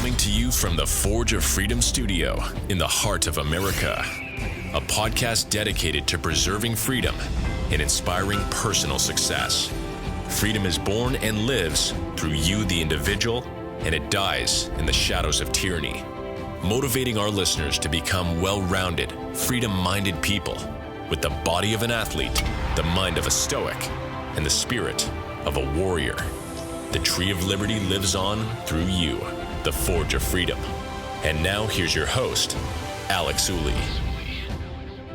Coming to you from the Forge of Freedom studio in the heart of America. A podcast dedicated to preserving freedom and inspiring personal success. Freedom is born and lives through you, the individual, and it dies in the shadows of tyranny. Motivating our listeners to become well-rounded, freedom-minded people with the body of an athlete, the mind of a stoic, and the spirit of a warrior. The tree of liberty lives on through you, the Forge of Freedom. And now here's your host, Alex Uli.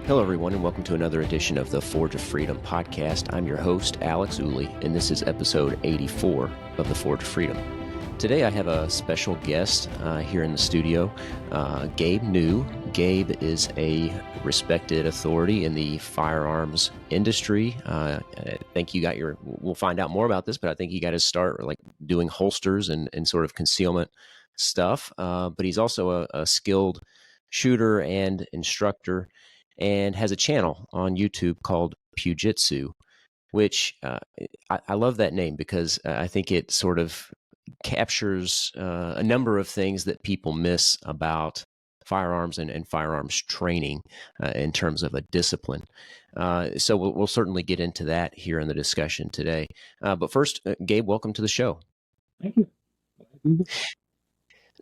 Hello, everyone, and welcome to another edition of the Forge of Freedom podcast. I'm your host, Alex Uli, and this is episode 84 of the Forge of Freedom. Today, I have a special guest here in the studio, Gabe New. Gabe is a respected authority in the firearms industry. I think you got we'll find out more about this, but I think you got to start like doing holsters and sort of concealment stuff. But he's also a skilled shooter and instructor, and has a channel on YouTube called Pew Jitsu, which I love that name because I think it sort of captures a number of things that people miss about firearms and firearms training in terms of a discipline. So we'll certainly get into that here in the discussion today. But first, Gabe, welcome to the show. Thank you.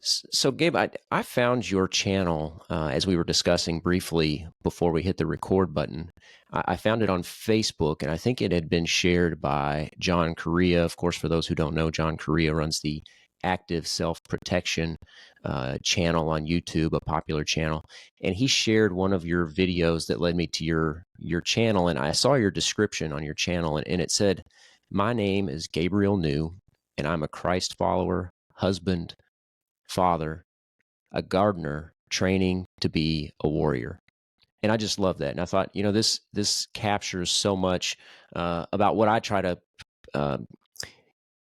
So, Gabe, I found your channel as we were discussing briefly before we hit the record button. I found it on Facebook, and I think it had been shared by John Correa. Of course, for those who don't know, John Correa runs the Active Self-Protection channel on YouTube, a popular channel. And he shared one of your videos that led me to your channel, and I saw your description on your channel, and it said, "My name is Gabriel New, and I'm a Christ follower, husband, father, a gardener training to be a warrior." And I just love that. And I thought, this captures so much about what I try to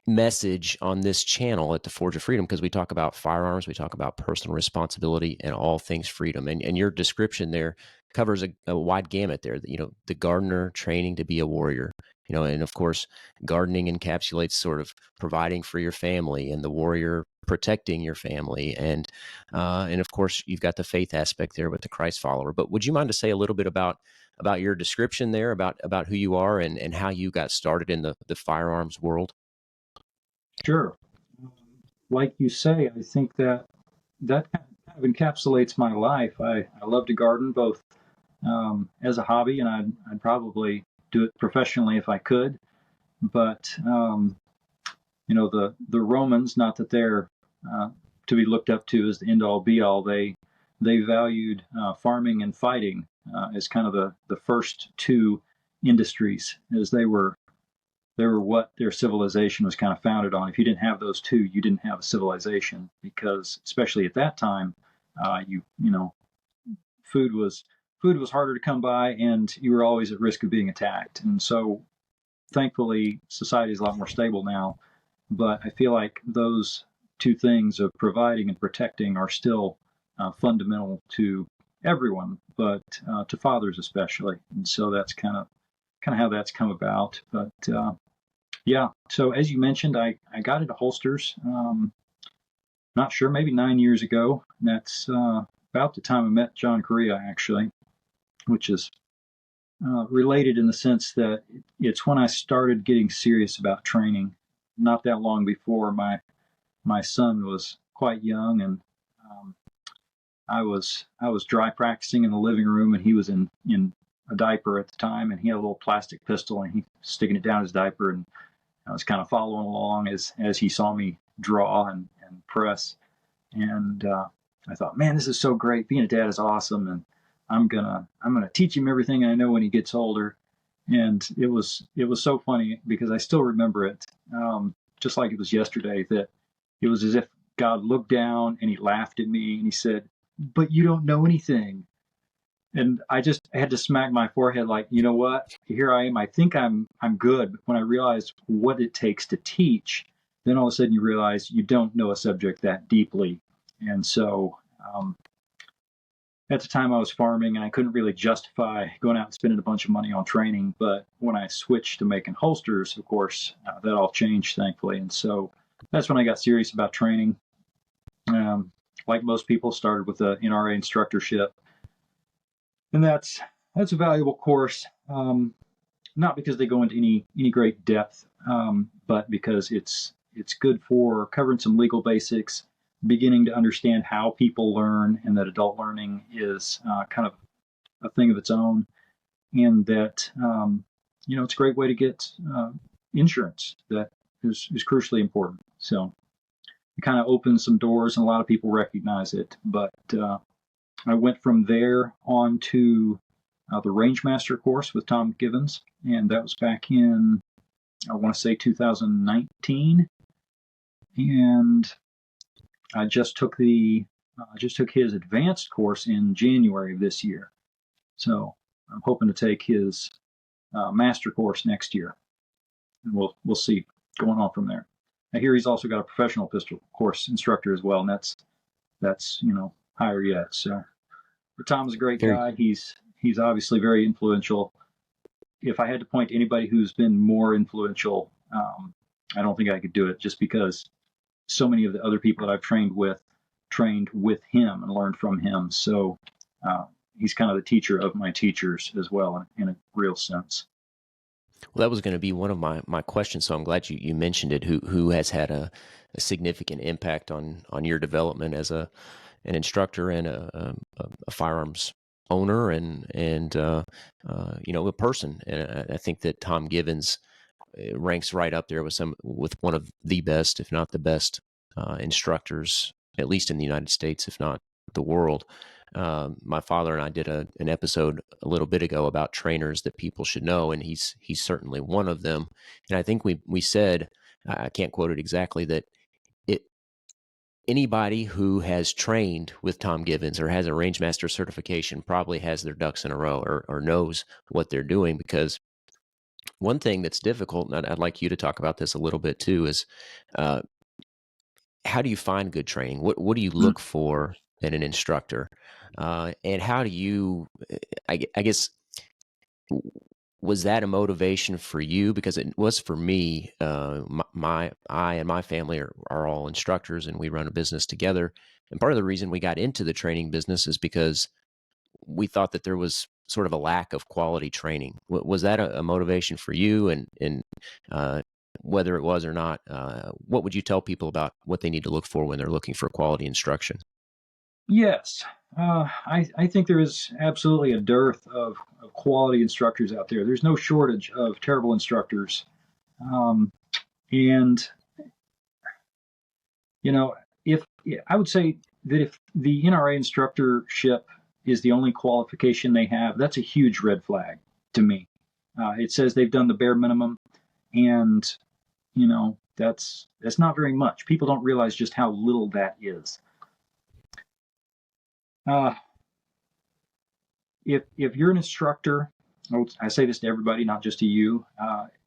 message on this channel at the Forge of Freedom, because we talk about firearms, we talk about personal responsibility and all things freedom. And your description there covers a wide gamut there. The gardener training to be a warrior. And of course, gardening encapsulates sort of providing for your family, and the warrior protecting your family, and of course, you've got the faith aspect there with the Christ follower. But would you mind to say a little bit about your description there, about who you are and how you got started in the firearms world? Sure. Like you say, I think that kind of encapsulates my life. I love to garden both as a hobby, and I'd probably do it professionally if I could. But the Romans, not that they're to be looked up to as the end all be all, they valued farming and fighting as kind of the first two industries, as they were what their civilization was kind of founded on. If you didn't have those two, you didn't have a civilization, because especially at that time, food was harder to come by, and you were always at risk of being attacked. And so, thankfully, society is a lot more stable now. But I feel like those two things of providing and protecting are still fundamental to everyone, but to fathers especially. And so that's kind of how that's come about. But yeah, so as you mentioned, I got into holsters, not sure, maybe 9 years ago. And that's about the time I met John Correa, actually, which is related in the sense that it's when I started getting serious about training. Not that long before, my son was quite young, and I was dry practicing in the living room, and he was in a diaper at the time, and he had a little plastic pistol, and he was sticking it down his diaper, and I was kind of following along as he saw me draw and press, and I thought, man, this is so great. Being a dad is awesome, and I'm gonna teach him everything I know when he gets older. And it was so funny because I still remember it, just like it was yesterday, that it was as if God looked down and he laughed at me and he said, "But you don't know anything." And I had to smack my forehead like, you know what? Here I am. I think I'm good. But when I realized what it takes to teach, then all of a sudden you realize you don't know a subject that deeply. And so at the time I was farming, and I couldn't really justify going out and spending a bunch of money on training. But when I switched to making holsters, of course, that all changed, thankfully. And so that's when I got serious about training. like most people, started with the NRA instructorship, and that's a valuable course. Not because they go into any great depth, but because it's good for covering some legal basics, beginning to understand how people learn, and that adult learning is kind of a thing of its own, and that it's a great way to get insurance that is crucially important. So it kind of opens some doors, and a lot of people recognize it. But I went from there on to the Range Master course with Tom Givens, and that was back in, I want to say, 2019. And I just took his advanced course in January of this year. So I'm hoping to take his master course next year, and we'll see going on from there. I hear he's also got a professional pistol course instructor as well, and that's higher yet. So, but Tom's a great guy. He's obviously very influential. If I had to point to anybody who's been more influential, I don't think I could do it, just because so many of the other people that I've trained with him and learned from him. So he's kind of the teacher of my teachers as well, in a real sense. Well, that was going to be one of my questions, so I'm glad you mentioned it. Who has had a significant impact on your development as an instructor and a firearms owner and a person? And I think that Tom Givens ranks right up there with one of the best, if not the best, instructors, at least in the United States, if not the world. My father and I did an episode a little bit ago about trainers that people should know, and he's certainly one of them. And I think we said, I can't quote it exactly, that anybody who has trained with Tom Givens or has a Rangemaster certification probably has their ducks in a row, or knows what they're doing. Because one thing that's difficult, and I'd like you to talk about this a little bit too, is how do you find good training? What do you look for in an instructor? And how do you, I guess, was that a motivation for you? Because it was for me. I and my family are all instructors, and we run a business together. And part of the reason we got into the training business is because we thought that there was sort of a lack of quality training. Was that a motivation for you? And whether it was or not, what would you tell people about what they need to look for when they're looking for quality instruction? Yes. I think there is absolutely a dearth of quality instructors out there. There's no shortage of terrible instructors. And, if I would say that if the NRA instructorship is the only qualification they have, that's a huge red flag to me. It says they've done the bare minimum, and, that's not very much. People don't realize just how little that is. If you're an instructor, I say this to everybody, not just to you,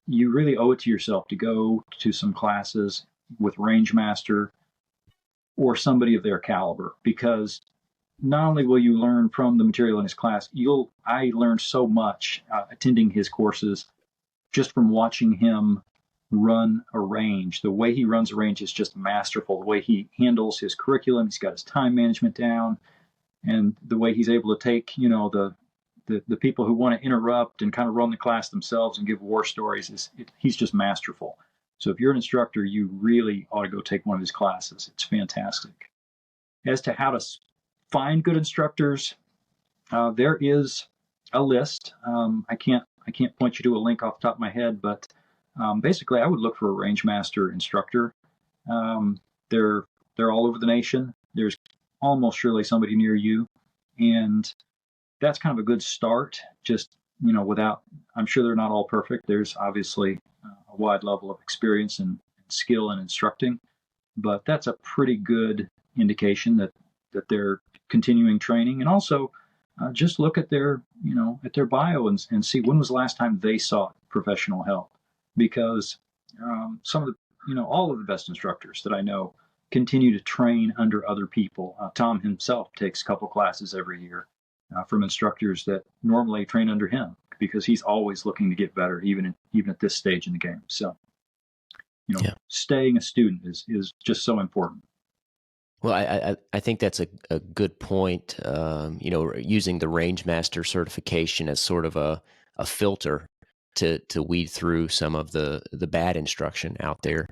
you really owe it to yourself to go to some classes with Rangemaster or somebody of their caliber, because not only will you learn from the material in his class, I learned so much attending his courses just from watching him run a range. The way he runs a range is just masterful. The way he handles his curriculum, he's got his time management down. And the way he's able to take, the people who want to interrupt and kind of run the class themselves and give war stories, he's just masterful. So if you're an instructor, you really ought to go take one of his classes. It's fantastic. As to how to find good instructors, there is a list. I can't point you to a link off the top of my head, but basically, I would look for a Rangemaster instructor. They're all over the nation. There's almost surely somebody near you, and that's kind of a good start. Just I'm sure they're not all perfect. There's obviously a wide level of experience and skill in instructing, but that's a pretty good indication that they're continuing training. And also just look at their bio and see when was the last time they sought professional help, because some of the all of the best instructors that I know continue to train under other people. Tom himself takes a couple classes every year from instructors that normally train under him, because he's always looking to get better, even at this stage in the game. So, staying a student is just so important. Well, I think that's a good point. Using the range master certification as sort of a filter to weed through some of the bad instruction out there.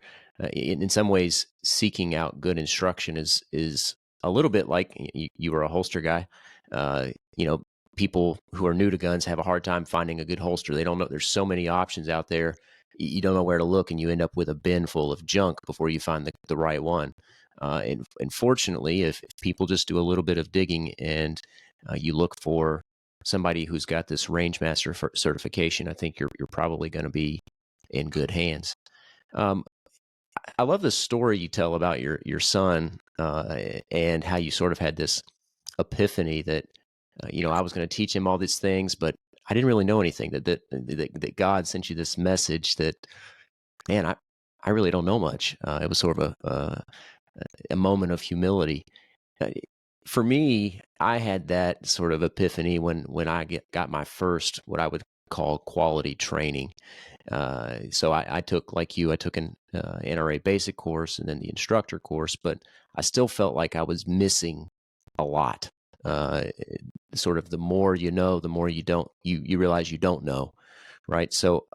In some ways, seeking out good instruction is a little bit like you were a holster guy. Uh, you know, People who are new to guns have a hard time finding a good holster. They don't know. There's so many options out there. You don't know where to look, and you end up with a bin full of junk before you find the right one. And fortunately, if people just do a little bit of digging and you look for somebody who's got this range master certification, I think you're probably going to be in good hands. I love the story you tell about your son and how you sort of had this epiphany that I was going to teach him all these things, but I didn't really know anything. That God sent you this message that, man, I really don't know much. It was sort of a moment of humility. Uh, For me, I had that sort of epiphany when I got my first, what I would call quality training. So I took, like you, I took an NRA basic course and then the instructor course, but I still felt like I was missing a lot. Uh, Sort of the more you know, the more you realize you don't know. Right. So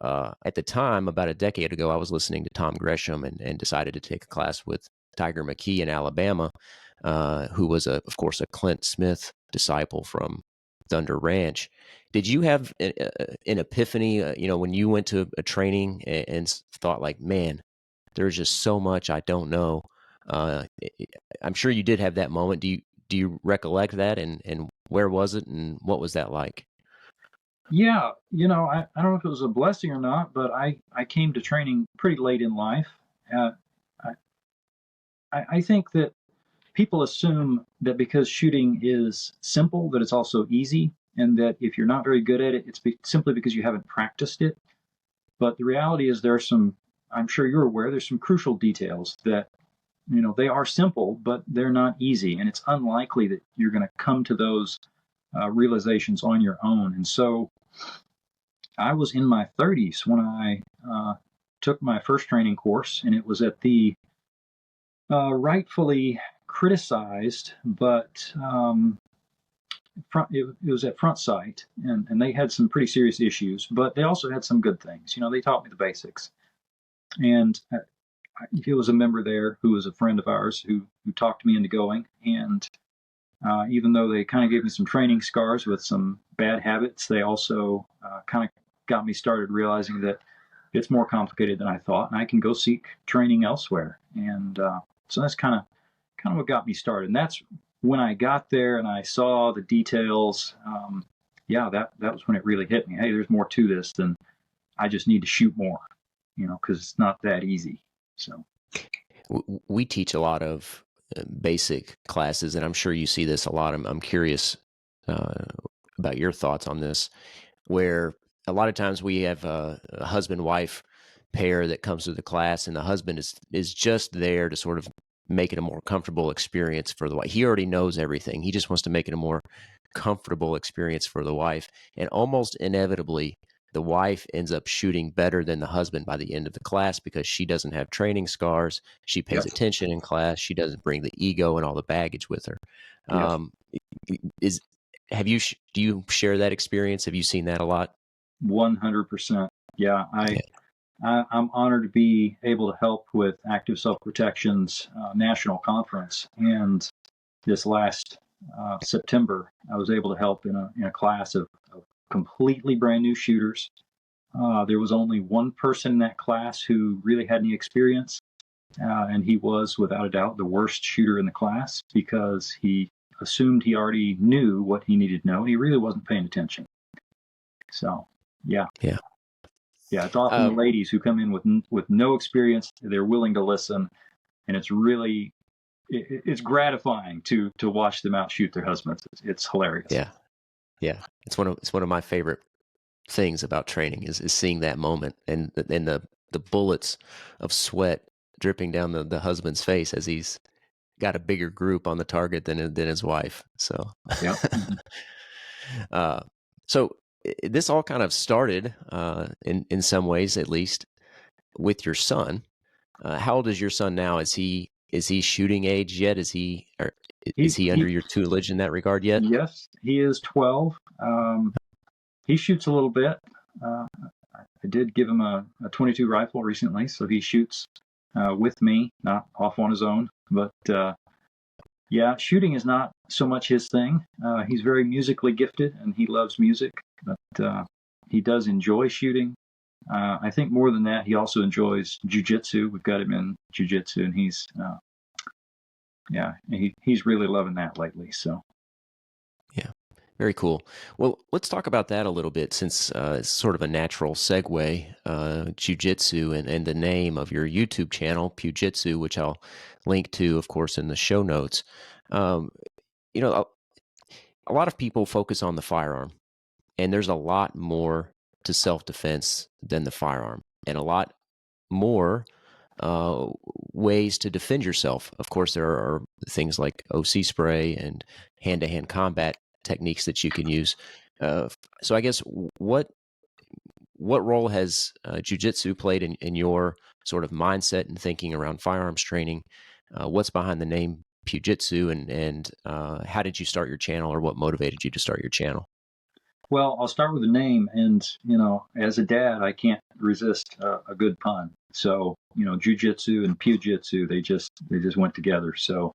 at the time, about a decade ago, I was listening to Tom Gresham and decided to take a class with Tiger McKee in Alabama, who was, of course, a Clint Smith disciple from Thunder Ranch. Did you have an epiphany, when you went to a training and thought like, man, there's just so much I don't know? Uh, I'm sure you did have that moment. Do you recollect that, and where was it, and what was that like? Yeah, I don't know if it was a blessing or not, but I came to training pretty late in life. Uh, I, I think that people assume that because shooting is simple, that it's also easy, and that if you're not very good at it, it's simply because you haven't practiced it. But the reality is, I'm sure you're aware, there's some crucial details that, they are simple, but they're not easy, and it's unlikely that you're going to come to those realizations on your own. And so I was in my 30s when I took my first training course, and it was at the rightfully criticized, but it was at Front Sight, and they had some pretty serious issues, but they also had some good things. They taught me the basics. And it was a member there who was a friend of ours who talked me into going. And even though they kind of gave me some training scars with some bad habits, they also kind of got me started realizing that it's more complicated than I thought, and I can go seek training elsewhere. And so that's kind of what got me started. And that's when I got there and I saw the details. Yeah, that was when it really hit me. Hey, there's more to this than I just need to shoot more, because it's not that easy. So We teach a lot of basic classes, and I'm sure you see this a lot. I'm curious uh, about your thoughts on this, where a lot of times we have a husband-wife pair that comes to the class, and the husband is just there to sort of make it a more comfortable experience for the wife. He already knows everything. He just wants to make it a more comfortable experience for the wife. And almost inevitably, the wife ends up shooting better than the husband by the end of the class because she doesn't have training scars. She pays yep, attention in class. She doesn't bring the ego and all the baggage with her. yep, Um, is do you share that experience? Have you seen that a lot? 100%. Yeah, Yeah. I'm honored to be able to help with Active Self Protection's national conference. And this last September, I was able to help in a class of completely brand new shooters. There was only one person in that class who really had any experience, and he was, without a doubt, the worst shooter in the class because he assumed he already knew what he needed to know, and he really wasn't paying attention. So, yeah. Yeah. Yeah, it's often the ladies who come in with no experience. They're willing to listen, and it's gratifying to watch them outshoot their husbands. It's hilarious. Yeah. Yeah. It's one of my favorite things about training is seeing that moment and the bullets of sweat dripping down the husband's face as he's got a bigger group on the target than his wife. So, Yeah. uh, so this all kind of started in some ways, at least, with your son. How old is your son now? Is he is he shooting age yet? Is he He under your tutelage in that regard yet? Yes, he is 12. He shoots a little bit. I did give him a 22 rifle recently, so he shoots with me, not off on his own. But yeah, shooting is not so much his thing. He's very musically gifted, and he loves music, but he does enjoy shooting. I think more than that, he also enjoys Jiu Jitsu. We've got him in Jiu Jitsu, and he's really loving that lately. So. Yeah, very cool. Well, let's talk about that a little bit, since it's sort of a natural segue. Jiu Jitsu and the name of your YouTube channel, Pew Jitsu, which I'll link to, of course, in the show notes. Um, a lot of people focus on the firearm, and there's a lot more to self-defense than the firearm, and a lot more ways to defend yourself. Of course, there are things like OC spray and hand-to-hand combat techniques that you can use. So I guess what role has jiu-jitsu played in your sort of mindset and thinking around firearms training? What's behind the name Pugitsu, and how did you start your channel, or what motivated you to start your channel? Well, I'll start with the name, and as a dad, I can't resist a good pun. So, jujitsu and pugitsu, they just went together. So,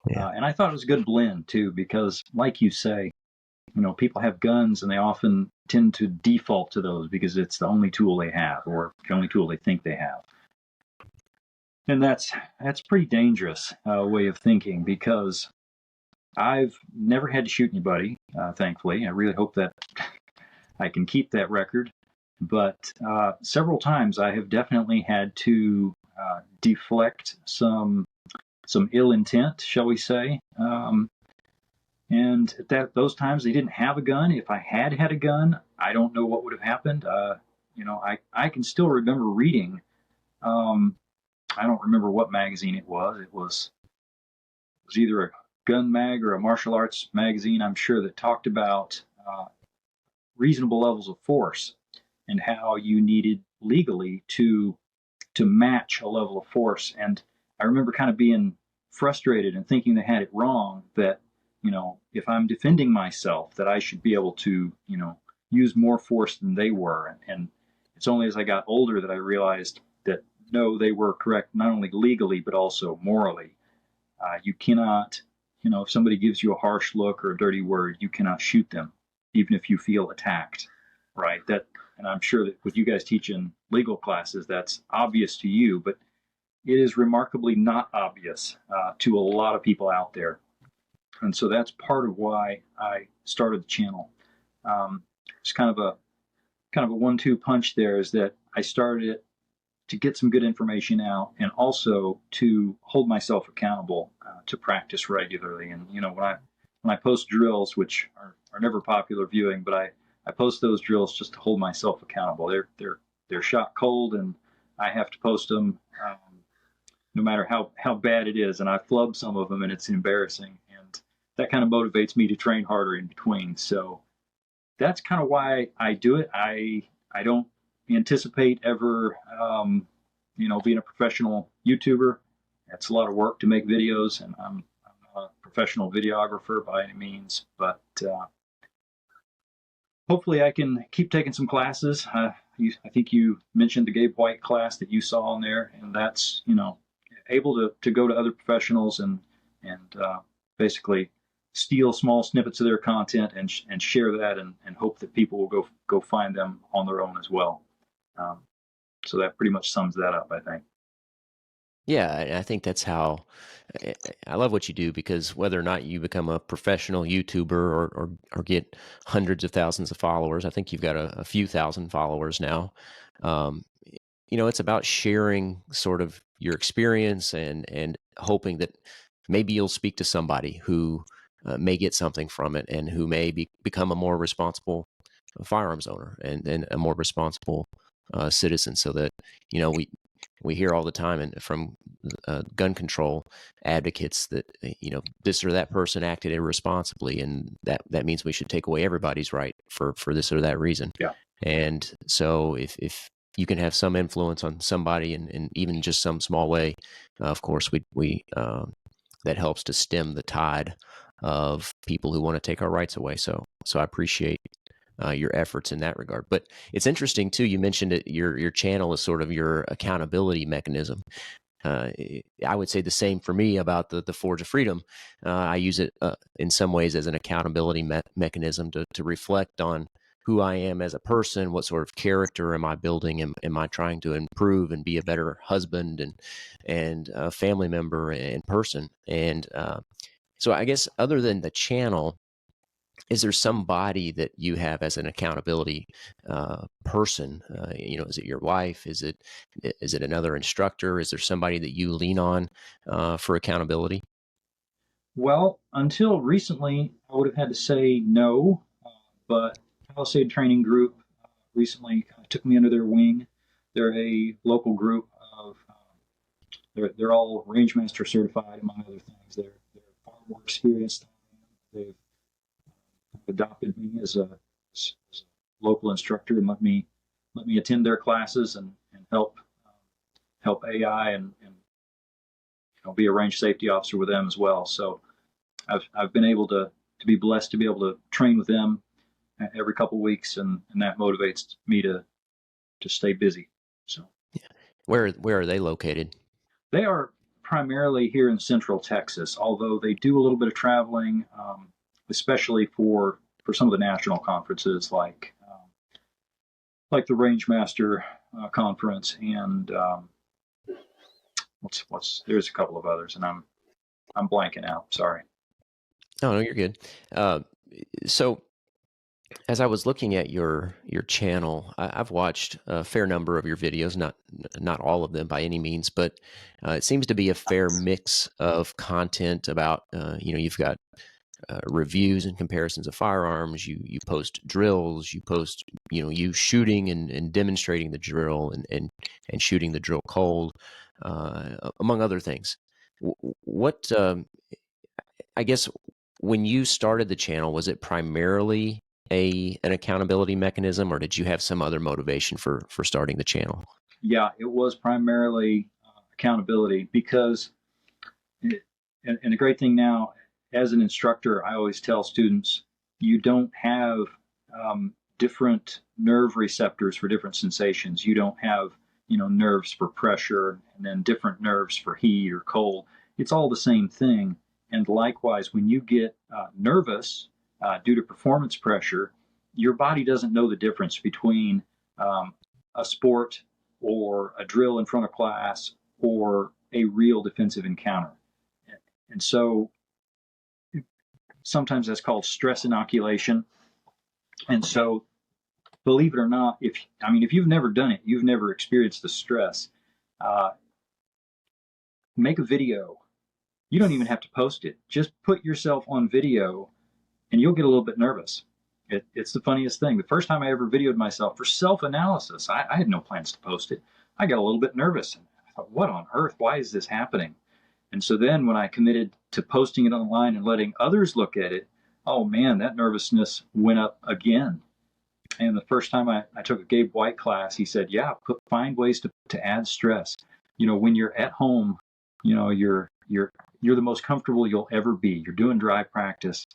Yeah. And I thought it was a good blend too, because like you say, people have guns, and they often tend to default to those because it's the only tool they have, or the only tool they think they have. And that's pretty dangerous way of thinking, because I've never had to shoot anybody, thankfully. I really hope that I can keep that record. But several times I have definitely had to deflect some ill intent, shall we say. And at those times they didn't have a gun. If I had had a gun, I don't know what would have happened. I can still remember reading. I don't remember what magazine it was. It was either a gun mag or a martial arts magazine, I'm sure, that talked about reasonable levels of force and how you needed legally to match a level of force. And I remember kind of being frustrated and thinking they had it wrong, that if I'm defending myself, that I should be able to use more force than they were. And it's only as I got older that I realized that no, they were correct, not only legally but also morally. You cannot, if somebody gives you a harsh look or a dirty word, you cannot shoot them, even if you feel attacked, right? And I'm sure that with you guys teaching legal classes, that's obvious to you, but it is remarkably not obvious to a lot of people out there. And so that's part of why I started the channel. It's kind of a 1-2 punch there, is that I started it to get some good information out, and also to hold myself accountable to practice regularly. And when I post drills, which are never popular viewing, but I post those drills just to hold myself accountable. They're shot cold, and I have to post them no matter how bad it is. And I flub some of them, and it's embarrassing, and that kind of motivates me to train harder in between. So that's kind of why I do it. I don't anticipate ever being a professional YouTuber. It's a lot of work to make videos, and I'm not a professional videographer by any means, but hopefully I can keep taking some classes. I think you mentioned the Gabe White class that you saw on there, and that's able to go to other professionals and basically steal small snippets of their content and share that, and hope that people will go find them on their own as well. So that pretty much sums that up, I think. Yeah, I think that's how I love what you do, because whether or not you become a professional YouTuber or get hundreds of thousands of followers, I think you've got a few thousand followers now. It's about sharing sort of your experience and hoping that maybe you'll speak to somebody who may get something from it, and who may become a more responsible firearms owner and a more responsible citizen, so that we hear all the time and from gun control advocates that this or that person acted irresponsibly, and that means we should take away everybody's right for this or that reason. Yeah. And so if you can have some influence on somebody in even just some small way, of course, we that helps to stem the tide of people who want to take our rights away. So I appreciate your efforts in that regard. But it's interesting too. You mentioned it. Your channel is sort of your accountability mechanism. I would say the same for me about the Forge of Freedom. I use it in some ways as an accountability mechanism to reflect on who I am as a person, what sort of character am I building, am I trying to improve and be a better husband and a family member and person. And so I guess other than the channel, is there somebody that you have as an accountability person? Is it your wife? Is it another instructor? Is there somebody that you lean on for accountability? Well, until recently, I would have had to say no, but Palisade Training Group recently kind of took me under their wing. They're a local group of, they're all Rangemaster certified, among other things. They're far more experienced than I am. They've adopted me as a local instructor and let me attend their classes and help AI and be a range safety officer with them as well. So I've been able to be blessed to be able to train with them every couple of weeks, and that motivates me to stay busy. So Where are they located? they are primarily here in Central Texas, although they do a little bit of traveling, especially for some of the national conferences like the Rangemaster conference and there's a couple of others, and I'm blanking out. Sorry. Oh, no, you're good. So as I was looking at your channel, I've watched a fair number of your videos, not all of them by any means, but it seems to be a fair mix of content about, you've got reviews and comparisons of firearms. You post drills. You post, you shooting and demonstrating the drill and shooting the drill cold, among other things. What I guess when you started the channel, was it primarily an accountability mechanism, or did you have some other motivation for starting the channel? Yeah, it was primarily accountability because, and the great thing now, as an instructor, I always tell students, you don't have different nerve receptors for different sensations. You don't have, nerves for pressure and then different nerves for heat or cold. It's all the same thing. And likewise, when you get nervous due to performance pressure, your body doesn't know the difference between a sport or a drill in front of class or a real defensive encounter. And so sometimes that's called stress inoculation. And so, believe it or not, if you've never done it, you've never experienced the stress, make a video. You don't even have to post it. Just put yourself on video and you'll get a little bit nervous. It's the funniest thing. The first time I ever videoed myself for self-analysis, I had no plans to post it. I got a little bit nervous. I thought, what on earth? Why is this happening? And so then when I committed to posting it online and letting others look at it, oh man, that nervousness went up again. And the first time I took a Gabe White class, he said, yeah, find ways to add stress. When you're at home, you're the most comfortable you'll ever be. You're doing dry practice.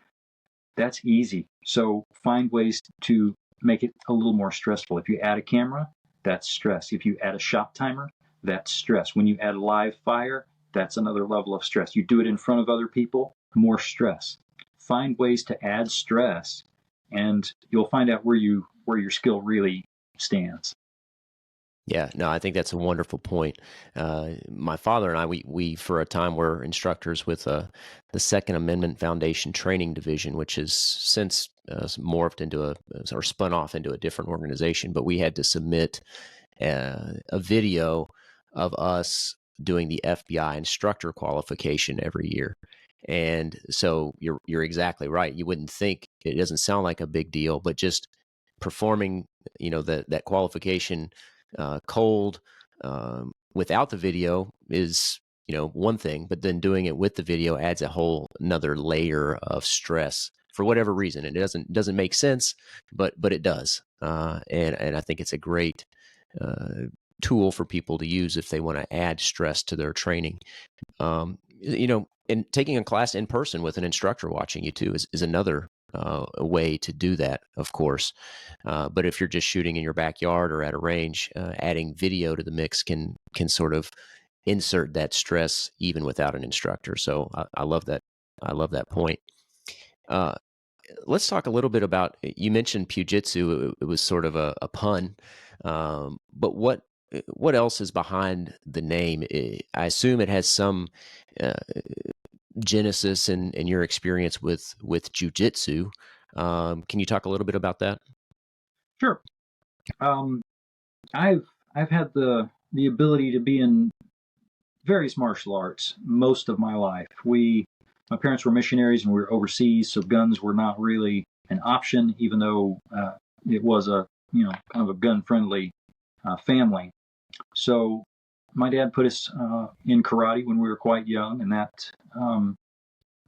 That's easy. So find ways to make it a little more stressful. If you add a camera, that's stress. If you add a shot timer, that's stress. When you add live fire, that's another level of stress. You do it in front of other people, more stress. Find ways to add stress, and you'll find out where your skill really stands. Yeah, no, I think that's a wonderful point. My father and I, we for a time were instructors with the Second Amendment Foundation Training Division, which has since morphed into or spun off into a different organization. But we had to submit a video of us doing the FBI instructor qualification every year. And so you're exactly right. You wouldn't think, it doesn't sound like a big deal, but just performing, that qualification cold without the video is, one thing, but then doing it with the video adds a whole another layer of stress for whatever reason. And it doesn't make sense, but it does. And I think it's a great tool for people to use if they want to add stress to their training. And taking a class in person with an instructor watching you too is another way to do that, of course. But if you're just shooting in your backyard or at a range, adding video to the mix can sort of insert that stress even without an instructor. So I love that. I love that point. Let's talk a little bit about, you mentioned Pugitsu. It was sort of a pun. But what else is behind the name? I assume it has some genesis in your experience with Jiu Jitsu. Can you talk a little bit about that? Sure. I've had the ability to be in various martial arts most of my life. My parents were missionaries and we were overseas, so guns were not really an option, even though it was a kind of a gun-friendly family. So my dad put us in karate when we were quite young, and that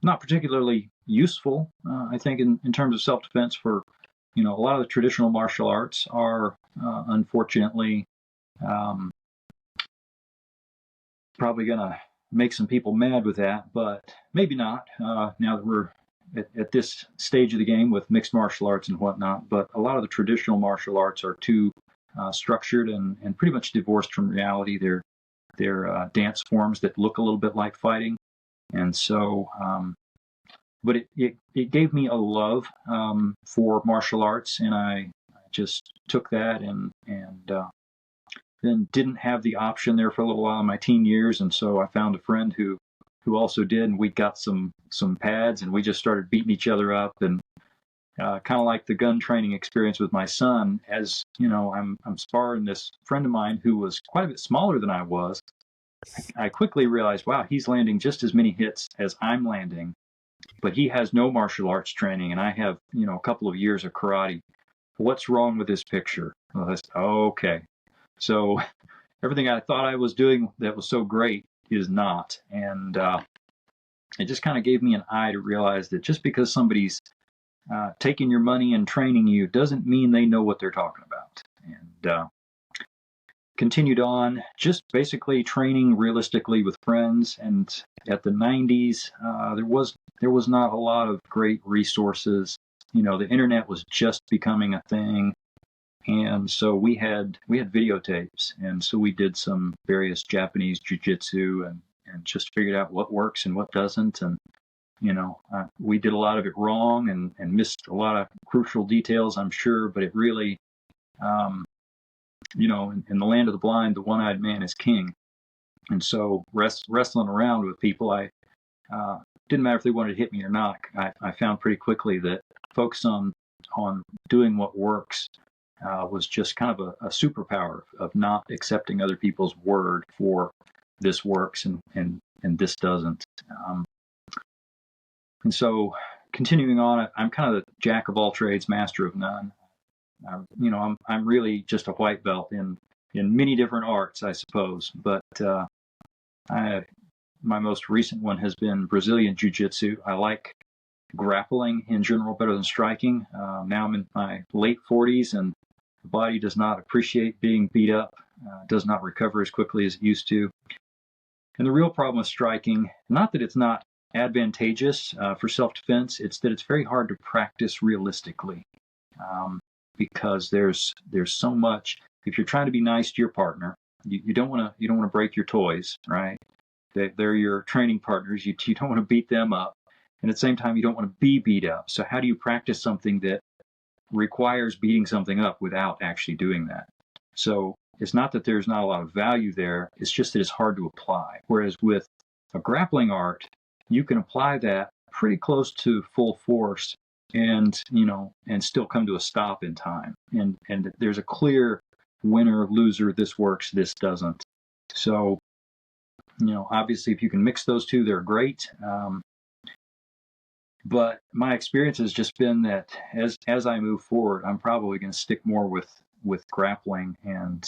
not particularly useful, I think, in terms of self-defense. For a lot of the traditional martial arts are unfortunately probably going to make some people mad with that, but maybe not now that we're at this stage of the game with mixed martial arts and whatnot. But a lot of the traditional martial arts are too structured and pretty much divorced from reality. They're dance forms that look a little bit like fighting. And so, but it gave me a love for martial arts, and I just took that and then didn't have the option there for a little while in my teen years. And so I found a friend who also did, and we got some pads, and we just started beating each other up. And kind of like the gun training experience with my son, as I'm sparring this friend of mine who was quite a bit smaller than I was. I quickly realized, wow, he's landing just as many hits as I'm landing, but he has no martial arts training, and I have a couple of years of karate. What's wrong with this picture? Well, okay. So everything I thought I was doing that was so great is not. And it just kind of gave me an eye to realize that just because somebody's taking your money and training you doesn't mean they know what they're talking about. And continued on, just basically training realistically with friends. And at the 90s, there was not a lot of great resources. The internet was just becoming a thing. And so we had videotapes, and so we did some various Japanese jiu-jitsu and just figured out what works and what doesn't. And we did a lot of it wrong and missed a lot of crucial details, I'm sure. But it really, in the land of the blind, the one-eyed man is king. And so wrestling around with people, I didn't matter if they wanted to hit me or not. I found pretty quickly that focus on doing what works was just kind of a superpower of not accepting other people's word for this works and this doesn't. And so continuing on, I'm kind of the jack of all trades, master of none. I'm really just a white belt in many different arts, I suppose. But my most recent one has been Brazilian Jiu Jitsu. I like grappling in general better than striking. Now I'm in my late 40s, and the body does not appreciate being beat up, does not recover as quickly as it used to. And the real problem with striking, not that it's not advantageous for self-defense, it's that it's very hard to practice realistically, because there's so much. If you're trying to be nice to your partner, you don't want to break your toys, right? They're your training partners. You don't want to beat them up, and at the same time you don't want to be beat up. So how do you practice something that requires beating something up without actually doing that? So it's not that there's not a lot of value there, it's just that it's hard to apply. Whereas with a grappling art, you can apply that pretty close to full force and still come to a stop in time. And there's a clear winner, loser, this works, this doesn't. So, obviously if you can mix those two, they're great. But my experience has just been that as I move forward, I'm probably going to stick more with grappling and,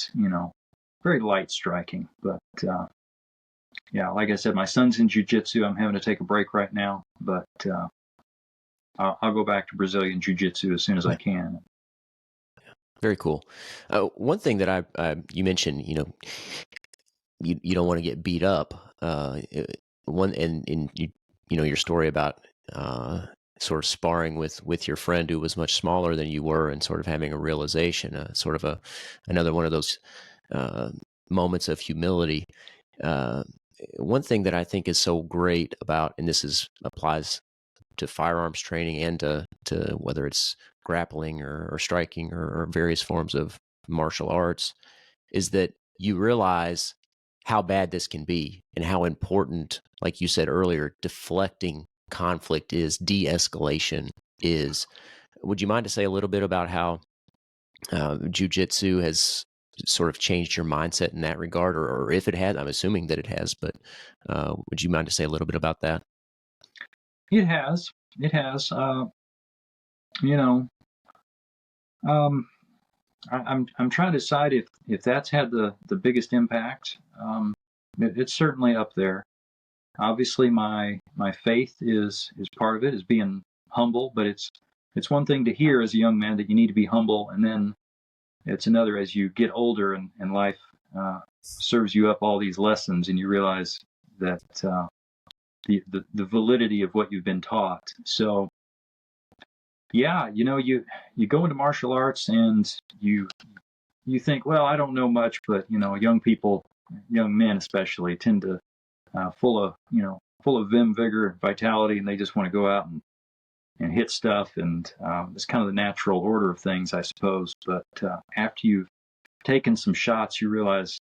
very light striking. But, yeah, like I said, my son's in jiu-jitsu. I'm having to take a break right now, but I'll go back to Brazilian jiu-jitsu as soon as I can. Very cool. One thing that you mentioned, you don't want to get beat up. One and your story about sort of sparring with your friend who was much smaller than you were, and sort of having a realization, sort of another one of those uh, moments of humility. Uh, One thing that I think is so great about, and applies to firearms training and to whether it's grappling or striking or various forms of martial arts, is that you realize how bad this can be and how important, like you said earlier, deflecting conflict is, de-escalation is. Would you mind to say a little bit about how Jiu Jitsu has sort of changed your mindset in that regard, or if it has? I'm assuming that it has, but would you mind to say a little bit about that? It has. It has. You know, um, I'm trying to decide if that's had the biggest impact. It's certainly up there. Obviously, my faith is part of it, is being humble. But it's one thing to hear as a young man that you need to be humble, and then it's another as you get older and life serves you up all these lessons, and you realize that the validity of what you've been taught. So yeah, you go into martial arts and you think, well, I don't know much, but young people, young men especially, tend to full of vim, vigor, and vitality, and they just want to go out and hit stuff, and it's kind of the natural order of things, I suppose. But after you've taken some shots, you realize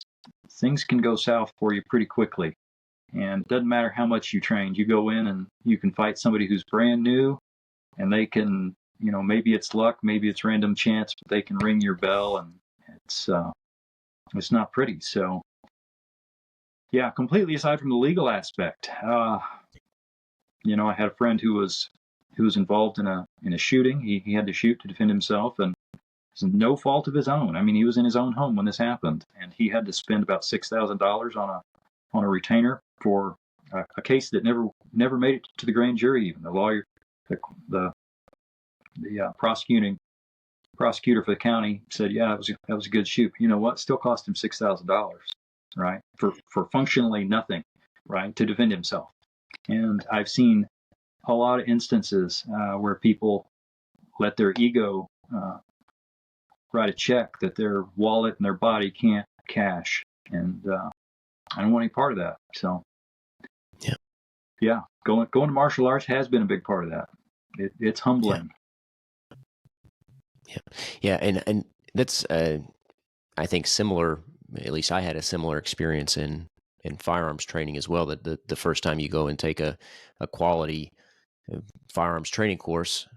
things can go south for you pretty quickly. And it doesn't matter how much you trained. You go in and you can fight somebody who's brand new, and they can, maybe it's luck, maybe it's random chance, but they can ring your bell, and it's not pretty. So yeah, completely aside from the legal aspect, I had a friend who was involved in a shooting. He had to shoot to defend himself, and it's no fault of his own. I mean, he was in his own home when this happened, and he had to spend about $6,000 on a retainer for a case that never made it to the grand jury. Even the lawyer, the prosecutor for the county said, yeah, that was a good shoot. You know what? Still cost him $6,000, right? For functionally nothing, right? To defend himself. And I've seen a lot of instances where people let their ego write a check that their wallet and their body can't cash, and I don't want any part of that. So yeah, going to martial arts has been a big part of that. It's humbling. Yeah, and that's I think similar. At least I had a similar experience in firearms training as well. That the first time you go and take a quality firearms training course,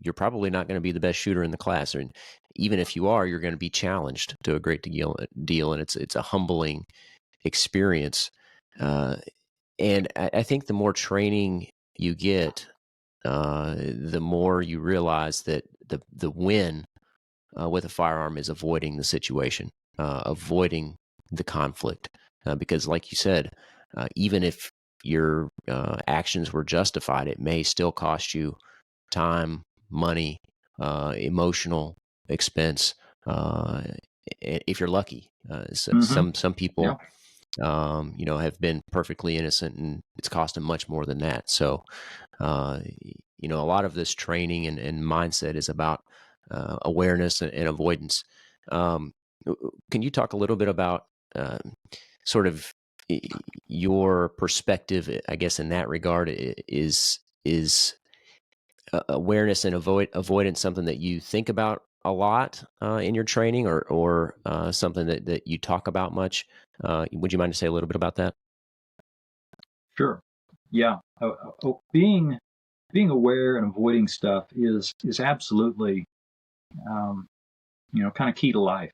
you're probably not going to be the best shooter in the class, and even if you are, you're going to be challenged to a great deal, and it's a humbling experience. And I think the more training you get, the more you realize that the win with a firearm is avoiding the situation, avoiding the conflict. Because, like you said, even if your actions were justified, it may still cost you time, money, emotional expense, if you're lucky. Some people, have been perfectly innocent, and it's cost them much more than that. So, a lot of this training and mindset is about awareness and avoidance. Can you talk a little bit about sort of your perspective, I guess, in that regard? Is awareness and avoidance something that you think about a lot in your training, or something that you talk about much? Would you mind to say a little bit about that? Sure. Yeah. Being aware and avoiding stuff is absolutely kind of key to life.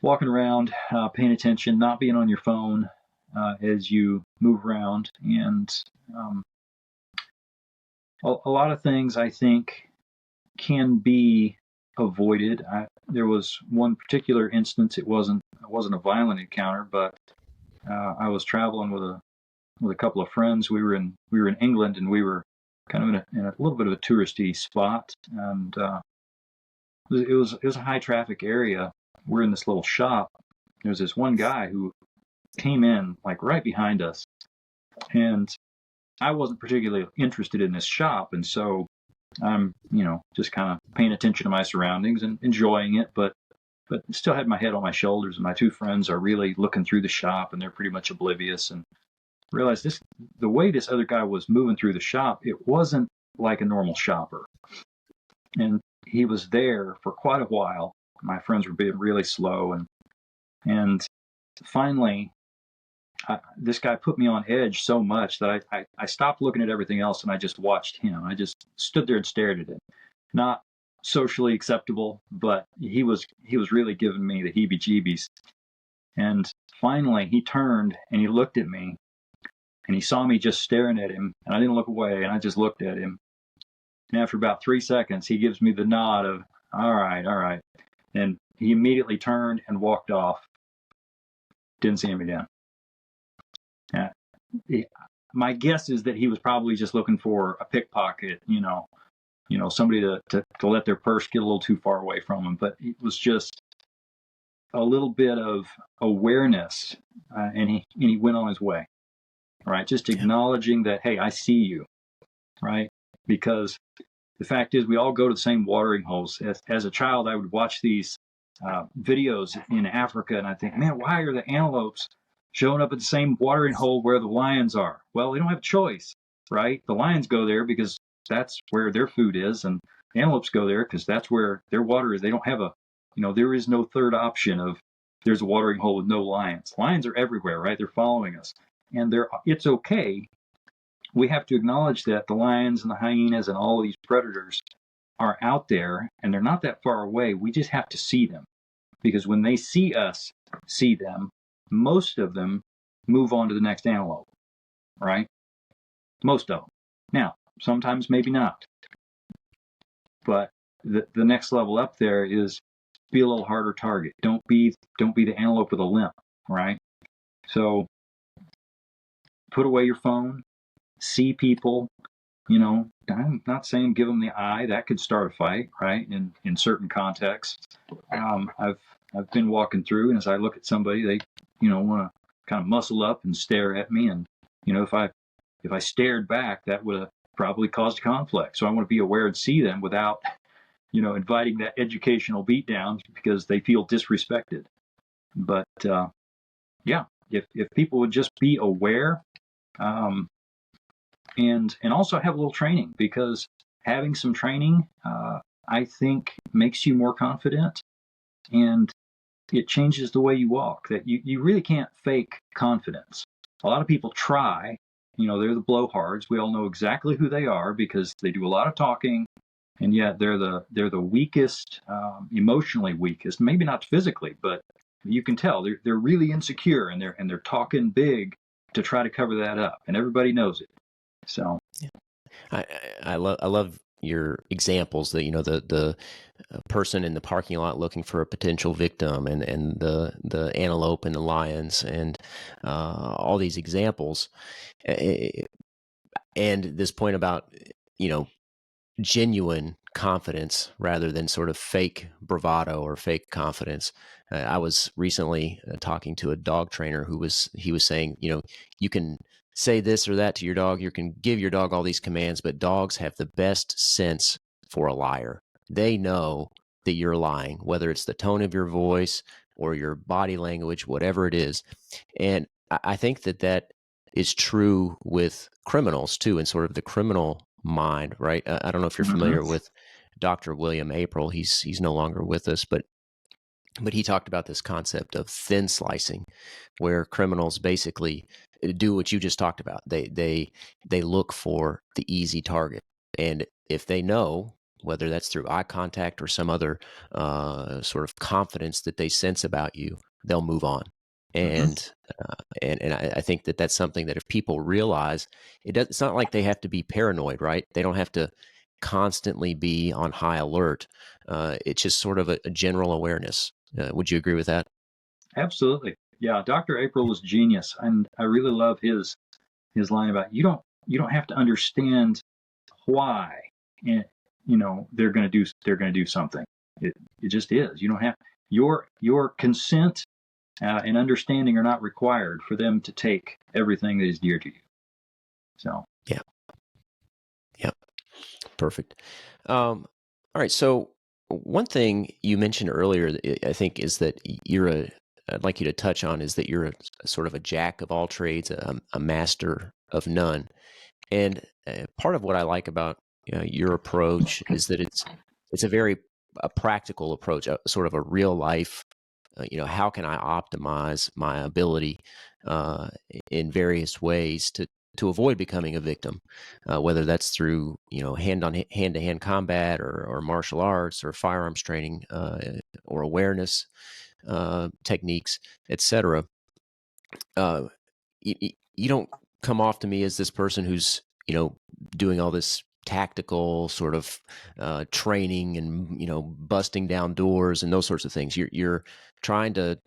Walking around, paying attention, not being on your phone as you move around, and a lot of things I think can be avoided. There was one particular instance. It wasn't a violent encounter, but I was traveling with a couple of friends. We were in England, and we were kind of in a little bit of a touristy spot, and it was a high traffic area. We're in this little shop. There's this one guy who came in like right behind us, and I wasn't particularly interested in this shop, and so I'm, just kind of paying attention to my surroundings and enjoying it, but still had my head on my shoulders, and my two friends are really looking through the shop, and they're pretty much oblivious, and realized the way this other guy was moving through the shop, it wasn't like a normal shopper. And he was there for quite a while. My friends were being really slow, and finally, this guy put me on edge so much that I stopped looking at everything else, and I just watched him. I just stood there and stared at him. Not socially acceptable, but he was really giving me the heebie-jeebies. And finally, he turned and he looked at me, and he saw me just staring at him, and I didn't look away, and I just looked at him. And after about 3 seconds, he gives me the nod of, all right. And he immediately turned and walked off. Didn't see him again. My guess is that he was probably just looking for a pickpocket, somebody to let their purse get a little too far away from him. But it was just a little bit of awareness, and he went on his way, right? Just acknowledging that, hey, I see you, right? Because the fact is, we all go to the same watering holes. As a child, I would watch these videos in Africa, and I think, man, why are the antelopes showing up at the same watering hole where the lions are? Well, they don't have a choice, right? The lions go there because that's where their food is, and the antelopes go there because that's where their water is. They don't have there is no third option of there's a watering hole with no lions. Lions are everywhere, right? They're following us, and it's okay. We have to acknowledge that the lions and the hyenas and all of these predators are out there, and they're not that far away. We just have to see them, because when they see us see them, most of them move on to the next antelope, right? Most of them. Now, sometimes maybe not. But the next level up there is be a little harder target. Don't be the antelope with a limp, right? So put away your phone, see people. I'm not saying give them the eye. That could start a fight, right? In certain contexts. I've been walking through, and as I look at somebody, they want to kind of muscle up and stare at me, and if I stared back, that would have probably caused conflict. So I want to be aware and see them without inviting that educational beatdown because they feel disrespected. But if people would just be aware, and also have a little training, because having some training, I think, makes you more confident, and it changes the way you walk. That you really can't fake confidence. A lot of people try. They're the blowhards. We all know exactly who they are because they do a lot of talking, and yet they're the weakest, emotionally weakest. Maybe not physically, but you can tell they're really insecure, and they're talking big to try to cover that up, and everybody knows it. So, I love your examples that the person in the parking lot looking for a potential victim, and the antelope and the lions, and all these examples, and this point about genuine confidence rather than sort of fake bravado or fake confidence. I was recently talking to a dog trainer he was saying, you can say this or that to your dog, you can give your dog all these commands, but dogs have the best sense for a liar. They know that you're lying, whether it's the tone of your voice or your body language, whatever it is. And I think that is true with criminals too, and sort of the criminal mind, right? I don't know if you're familiar with Dr. William April. He's no longer with us, but he talked about this concept of thin slicing, where criminals basically do what you just talked about. They look for the easy target, and if they know, whether that's through eye contact or some other sort of confidence that they sense about you, they'll move on. And I think that's something that if people realize, it's not like they have to be paranoid, right? They don't have to constantly be on high alert. It's just sort of a general awareness. Would you agree with that? Absolutely. Yeah, Dr. April was genius, and I really love his line about you don't have to understand why they're going to do something. It just is. You don't have your consent and understanding are not required for them to take everything that is dear to you. So Yeah. Yeah. Perfect. All right. So one thing you mentioned earlier, I think, is that I'd like you to touch on is that you're a sort of a jack of all trades, a master of none. And part of what I like about your approach is that it's a practical approach, a sort of a real life. How can I optimize my ability in various ways to avoid becoming a victim, whether that's through hand to hand combat or martial arts or firearms training or awareness techniques, etc. You don't come off to me as this person who's doing all this tactical sort of training and busting down doors and those sorts of things. You're trying to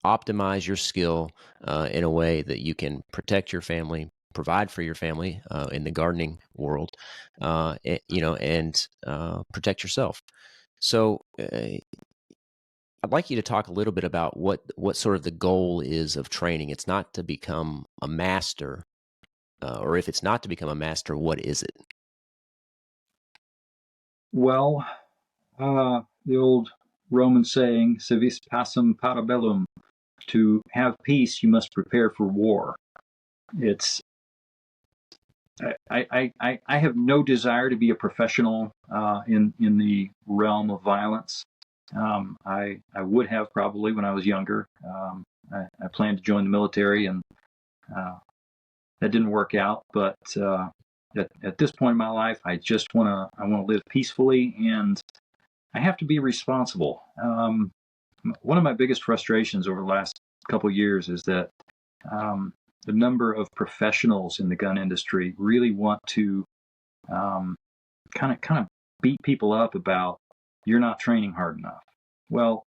optimize your skill in a way that you can protect your family, provide for your family in the gardening world, and protect yourself. So I'd like you to talk a little bit about what sort of the goal is of training. It's not to become a master, or if it's not to become a master, what is it? well, the old Roman saying, "Si vis pacem para bellum," to have peace, you must prepare for war. It's I have no desire to be a professional in the realm of violence. I would have probably when I was younger. I planned to join the military, and that didn't work out. But at this point in my life, I just want to live peacefully, and I have to be responsible. One of my biggest frustrations over the last couple of years is that the number of professionals in the gun industry really want to kind of beat people up about you're not training hard enough. Well,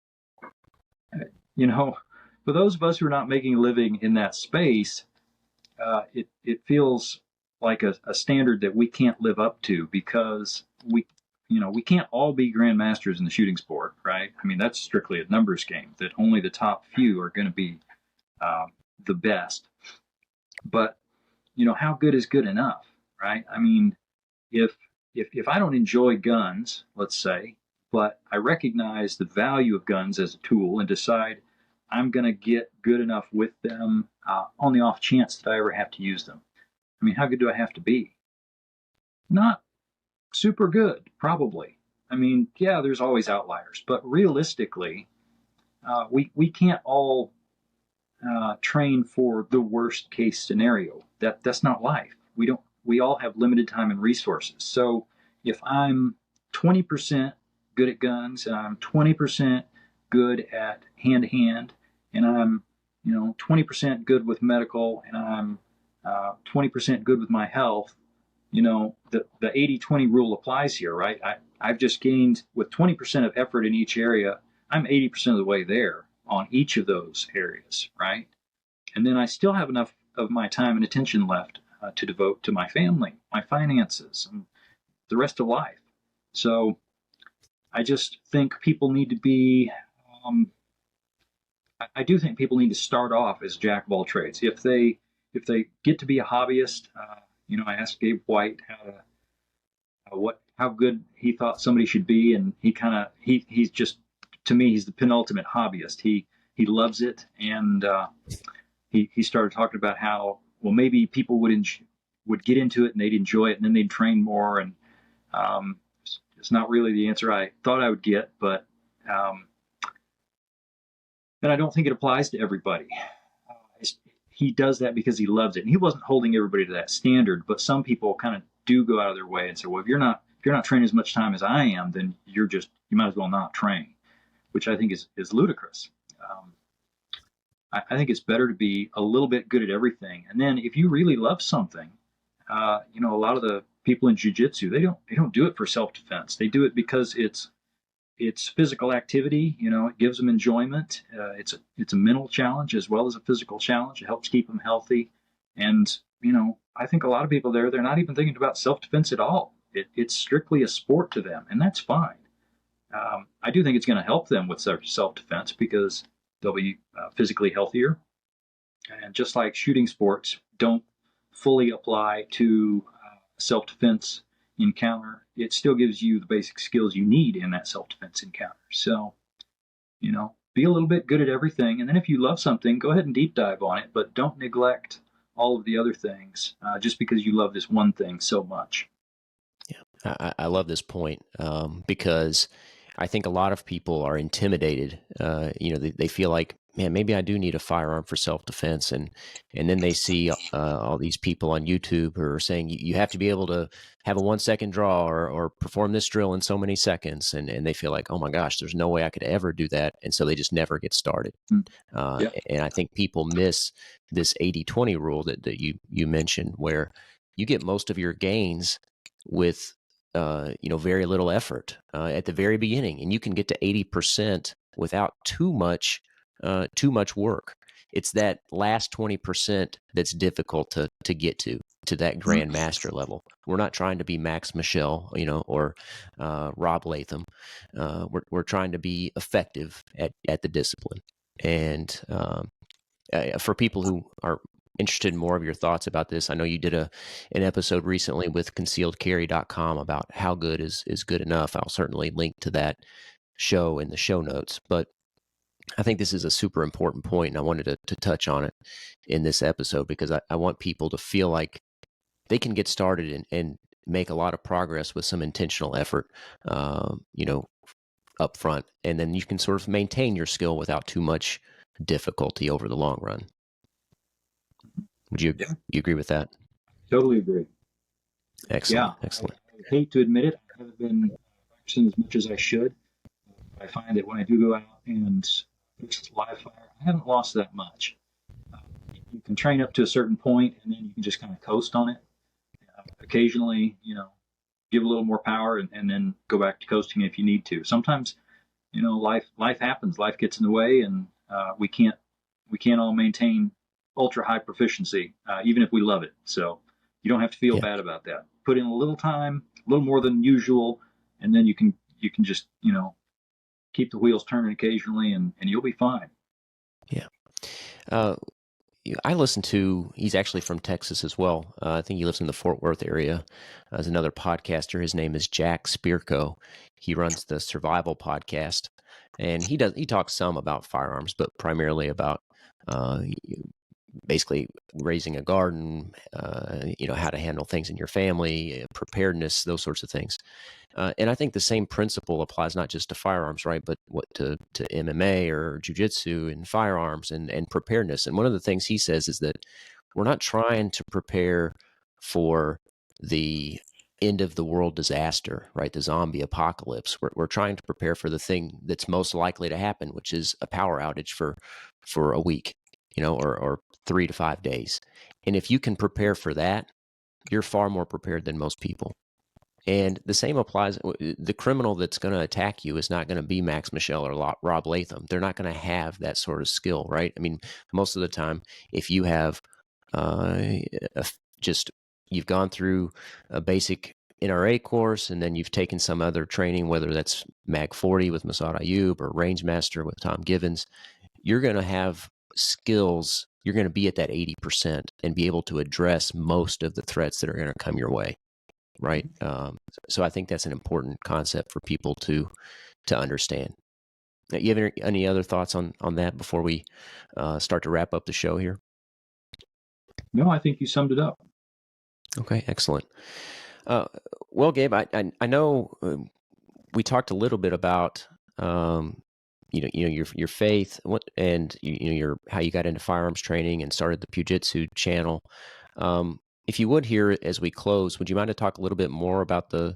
for those of us who are not making a living in that space, it feels like a standard that we can't live up to because we can't all be grandmasters in the shooting sport, right? I mean, that's strictly a numbers game, that only the top few are going to be the best. But, how good is good enough, right? I mean, if I don't enjoy guns, let's say, but I recognize the value of guns as a tool and decide I'm going to get good enough with them on the off chance that I ever have to use them. I mean, how good do I have to be? Not super good, probably. I mean, yeah, there's always outliers, but realistically, we can't all train for the worst case scenario. That's not life. We all have limited time and resources. So if I'm 20% good at guns and I'm 20% good at hand to hand and I'm 20% good with medical and I'm 20% good with my health, the 80-20 rule applies here, right? I've just gained with 20% of effort in each area, I'm 80% of the way there on each of those areas, right? And then I still have enough of my time and attention left to devote to my family, my finances, and the rest of life. So I just think people need to be, I do think people need to start off as jack of all trades. If they get to be a hobbyist, I asked Gabe White how good he thought somebody should be, and he's just, to me, he's the penultimate hobbyist. He loves it, and he started talking about how, well, maybe people would get into it and they'd enjoy it and then they'd train more, and it's not really the answer I thought I would get, but and I don't think it applies to everybody. He does that because he loves it, and he wasn't holding everybody to that standard, but some people kind of do go out of their way and say, well, if you're not training as much time as I am, then you might as well not train, which I think is ludicrous. I think it's better to be a little bit good at everything. And then if you really love something, a lot of the people in Jiu Jitsu, they don't do it for self-defense. They do it because it's physical activity. It gives them enjoyment. It's a mental challenge as well as a physical challenge. It helps keep them healthy. And, I think a lot of people they're not even thinking about self-defense at all. It's strictly a sport to them, and that's fine. I do think it's going to help them with self-defense because they'll be physically healthier. And just like shooting sports don't fully apply to self-defense encounter, it still gives you the basic skills you need in that self-defense encounter. So, be a little bit good at everything. And then if you love something, go ahead and deep dive on it, but don't neglect all of the other things just because you love this one thing so much. Yeah, I love this point because I think a lot of people are intimidated. They feel like, man, maybe I do need a firearm for self-defense, and then they see all these people on YouTube who are saying you have to be able to have a 1-second draw or perform this drill in so many seconds, and they feel like, oh my gosh, there's no way I could ever do that, and so they just never get started. Yeah. And I think people miss this 80-20 rule that you mentioned, where you get most of your gains with very little effort at the very beginning, and you can get to 80% without too much work. It's that last 20% that's difficult to get to that grand master level. We're not trying to be Max Michel, or Rob Latham. We're trying to be effective at the discipline. And for people who are interested in more of your thoughts about this, I know you did an episode recently with concealedcarry.com about how good is good enough. I'll certainly link to that show in the show notes. But I think this is a super important point, and I wanted to touch on it in this episode because I want people to feel like they can get started and make a lot of progress with some intentional effort, up front, and then you can sort of maintain your skill without too much difficulty over the long run. Would you agree with that? Totally agree. Excellent. Excellent. I hate to admit it, I haven't been practicing as much as I should. I find that when I do go out and fix live fire, I haven't lost that much. You can train up to a certain point, and then you can just kind of coast on it. Occasionally, give a little more power, and then go back to coasting if you need to. Sometimes, life happens, life gets in the way, and we can't all maintain ultra high proficiency, even if we love it. So you don't have to feel bad about that. Put in a little time, a little more than usual, and then you can just keep the wheels turning occasionally, and you'll be fine. Yeah. I listen to, he's actually from Texas as well. I think he lives in the Fort Worth area. There's another podcaster. His name is Jack Spirko. He runs the Survival Podcast, and he talks some about firearms, but primarily about basically raising a garden, how to handle things in your family, preparedness, those sorts of things. And I think the same principle applies not just to firearms, right, but to MMA or Jiu Jitsu and firearms and preparedness. And one of the things he says is that we're not trying to prepare for the end of the world disaster, right, the zombie apocalypse. We're trying to prepare for the thing that's most likely to happen, which is a power outage for a week, or 3 to 5 days. And if you can prepare for that, you're far more prepared than most people. And the same applies. The criminal that's going to attack you is not going to be Max Michel or Rob Latham. They're not going to have that sort of skill, right? I mean, most of the time, if you have you've gone through a basic NRA course, and then you've taken some other training, whether that's Mag 40 with Masad Ayub or Range Master with Tom Givens, you're going to have skills. You're going to be at that 80% and be able to address most of the threats that are going to come your way. Right. So I think that's an important concept for people to understand. Now, you have any other thoughts on that before we start to wrap up the show here? No, I think you summed it up. Okay, excellent. Well, Gabe, I know we talked a little bit about your faith, and your how you got into firearms training and started the Pew Jitsu channel. If you would, here as we close, would you mind to talk a little bit more about the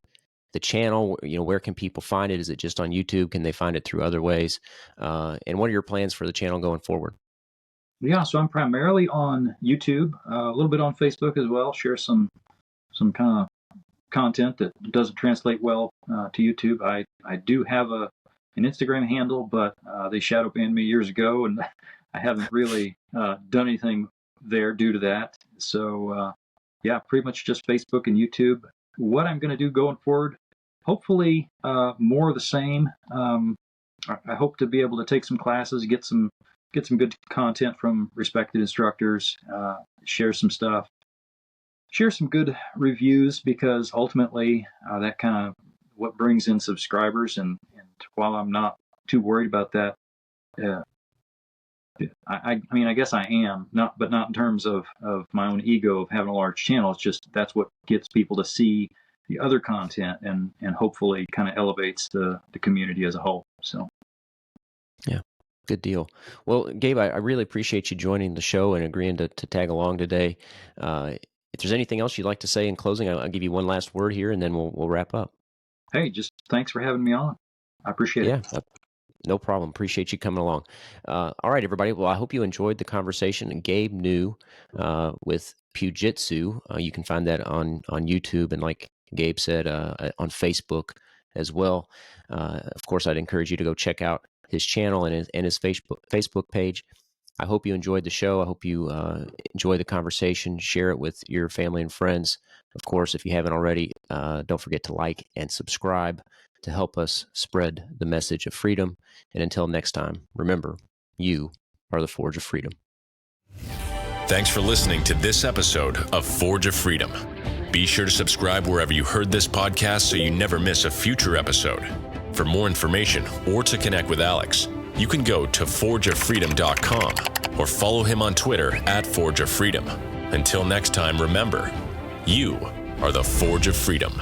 channel? Where can people find it? Is it just on YouTube? Can they find it through other ways? And what are your plans for the channel going forward? Yeah, so I'm primarily on YouTube, a little bit on Facebook as well. Share some kind of content that doesn't translate well to YouTube. I do have an Instagram handle, but they shadow banned me years ago, and I haven't really done anything there due to that. So yeah, pretty much just Facebook and YouTube. What I'm going to do going forward, hopefully more of the same. I hope to be able to take some classes, get some good content from respected instructors, share some stuff, share some good reviews, because ultimately that kind of what brings in subscribers. And while I'm not too worried about that, I mean, I guess I am not, but not in terms of my own ego of having a large channel. It's just that's what gets people to see the other content, and hopefully kind of elevates the community as a whole. So, yeah, good deal. Well, Gabe, I really appreciate you joining the show and agreeing to tag along today. If there's anything else you'd like to say in closing, I'll give you one last word here, and then we'll wrap up. Hey, just thanks for having me on. I appreciate it. Yeah. No problem. Appreciate you coming along. All right, everybody. Well, I hope you enjoyed the conversation. And Gabe New with Pew Jitsu. You can find that on YouTube, and like Gabe said, on Facebook as well. Of course, I'd encourage you to go check out his channel and his Facebook page. I hope you enjoyed the show. I hope you enjoy the conversation. Share it with your family and friends. Of course, if you haven't already, don't forget to like and subscribe to help us spread the message of freedom. And until next time, remember, you are the Forge of Freedom. Thanks for listening to this episode of Forge of Freedom. Be sure to subscribe wherever you heard this podcast so you never miss a future episode. For more information or to connect with Alex, you can go to forgeoffreedom.com or follow him on Twitter @ForgeOfFreedom. Until next time, remember, you are the Forge of Freedom.